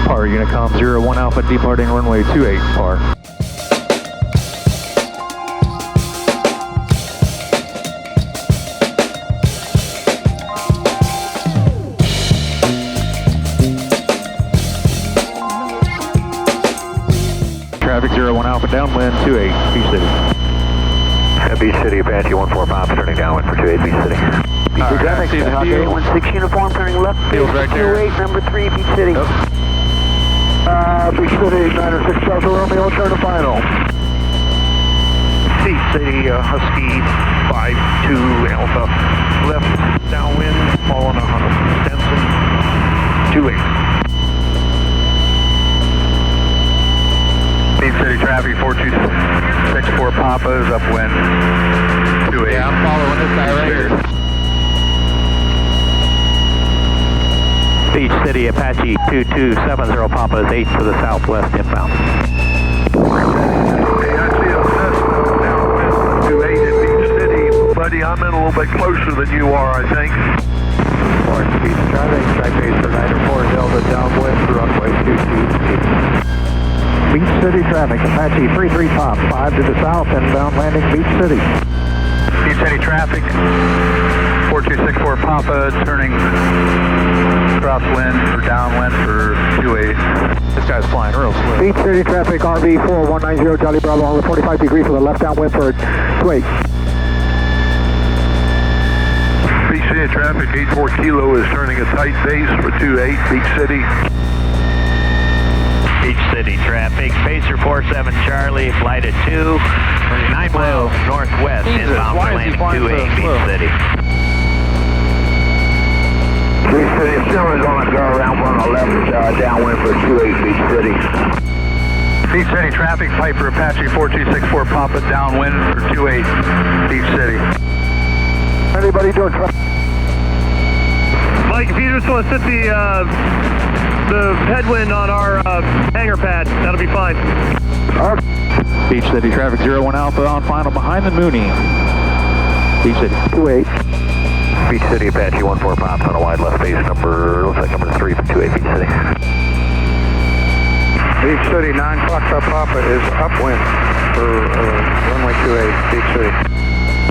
Par, Unicom 01 Alpha departing runway 28, par. Traffic 01 Alpha downwind 28, Beach City. Beach City, Apache 14 Pop, turning downwind for 28, Beach City. Beach City traffic, Hawk 816 uniform, turning left, Fields right there. 28, number 3, Beach City. Yep. Beach City, 906 Delta Romeo, turn to final. Beach City, Husky 52 Alpha, left downwind, falling 100, Stenson 28. Beach City traffic 4264 Papa is upwind 28. Yeah, I'm following this guy right here. Beach City Apache 2270 Papa is 8 to the southwest inbound. Okay, I see a Cessna downwind 28 at Beach City. Buddy, I'm in a little bit closer than you are, I think. Beach traffic, track base for 904 Delta downwind for runway 22. Beach City traffic, Apache 33 Pop, 5 to the south, inbound landing Beach City. Beach City traffic 4264 Papa, turning crosswind or downwind for 28. This guy's flying real slow. Beach City traffic, RV 4190 Charlie Bravo, on the 45 degrees to the left downwind for 28. Beach City traffic 84 Kilo is turning a tight base for 28, Beach City. Beach City traffic, Pacer 47 Charlie, flight at 2, 9 miles northwest, inbound for landing 28, Beach City. Beach City still is on the go around 111 downwind for 28 Beach City. Beach City traffic, Piper Apache 4264 Papa, downwind for 28, Beach City. Anybody doing traffic? Mike, if you just want to set the headwind on our hangar pad, that'll be fine. Beach City traffic 01 Alpha on final behind the Mooney. Beach City. 28. Beach City Apache 14 Pops on a wide left base looks like number 3 for 28, Beach City. Beach City 9 Foxtrot Papa is upwind for runway 28, Beach City.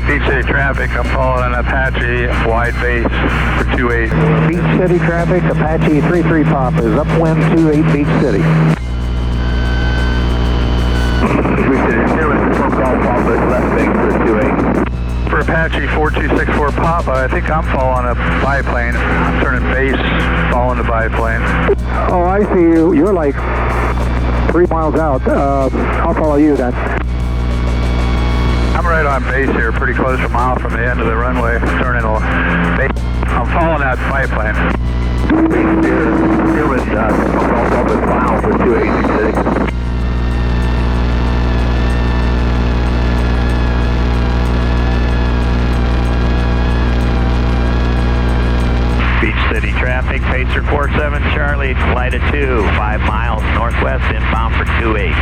Beach City traffic, I'm following an Apache wide base for 28. Beach City traffic, Apache 33 Pop is upwind 28 Beach City. Beach City 0 is Papa is left base for 28. For Apache 4264 Papa, I think I'm following a biplane. I'm turning base, following the biplane. Oh, I see you. You're like 3 miles out. I'll follow you then. I'm right on base here, pretty close, a mile from the end of the runway. Turning base. I'm following that biplane. Here was Papa final for 28, Beach City. Beach City traffic, Pacer 47 Charlie, flight of 2, 5 miles northwest, inbound for 28.